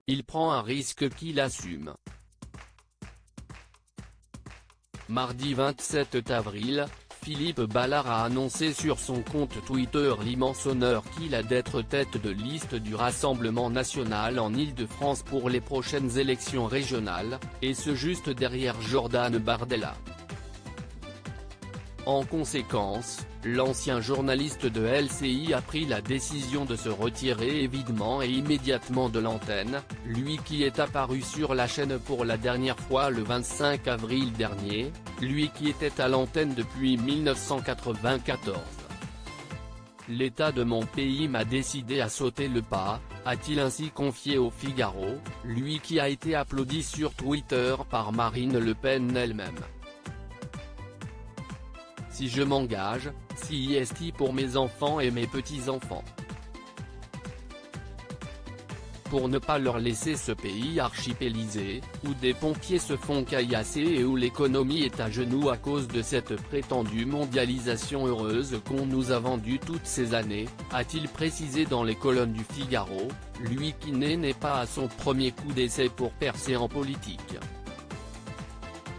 il prend un risque qu'il assume. Mardi 27 avril, Philippe Ballard a annoncé sur son compte Twitter l'immense honneur qu'il a d'être tête de liste du Rassemblement national en Île-de-France pour les prochaines élections régionales, et ce juste derrière Jordan Bardella. En conséquence, l'ancien journaliste de LCI a pris la décision de se retirer évidemment et immédiatement de l'antenne, lui qui est apparu sur la chaîne pour la dernière fois le 25 avril dernier, lui qui était à l'antenne depuis 1994. L'État de mon pays m'a décidé à sauter le pas, a-t-il ainsi confié au Figaro, lui qui a été applaudi sur Twitter par Marine Le Pen elle-même. Si je m'engage, c'est pour mes enfants et mes petits-enfants. Pour ne pas leur laisser ce pays archipélisé, où des pompiers se font caillasser et où l'économie est à genoux à cause de cette prétendue mondialisation heureuse qu'on nous a vendue toutes ces années, a-t-il précisé dans les colonnes du Figaro, lui qui n'est pas à son premier coup d'essai pour percer en politique.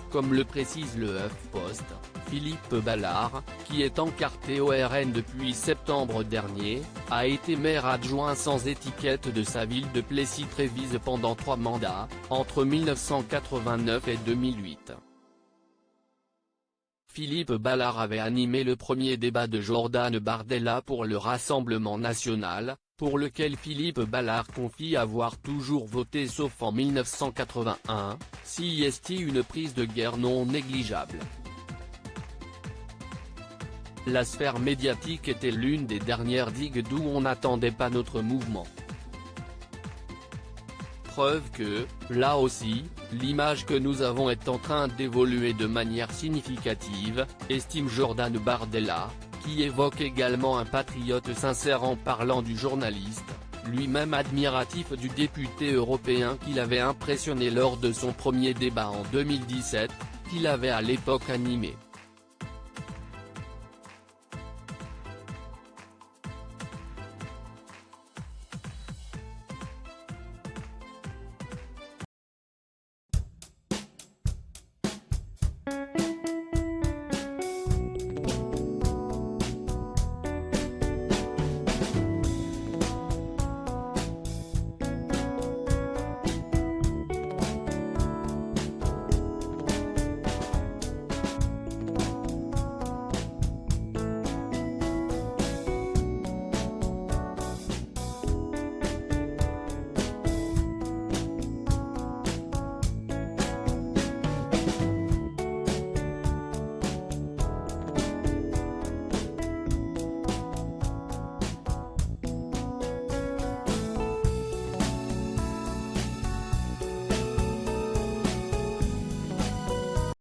Comme le précise le HuffPost, Philippe Ballard, qui est encarté au RN depuis septembre dernier, a été maire adjoint sans étiquette de sa ville de Plessis-Trévise pendant 3 mandats, entre 1989 et 2008. Philippe Ballard avait animé le premier débat de Jordan Bardella pour le Rassemblement national, pour lequel Philippe Ballard confie avoir toujours voté sauf en 1981, c'est une prise de guerre non négligeable. La sphère médiatique était l'une des dernières digues d'où on n'attendait pas notre mouvement. Preuve que, là aussi, l'image que nous avons est en train d'évoluer de manière significative, estime Jordan Bardella, qui évoque également un patriote sincère en parlant du journaliste, lui-même admiratif du député européen qu'il avait impressionné lors de son premier débat en 2017, qu'il avait à l'époque animé.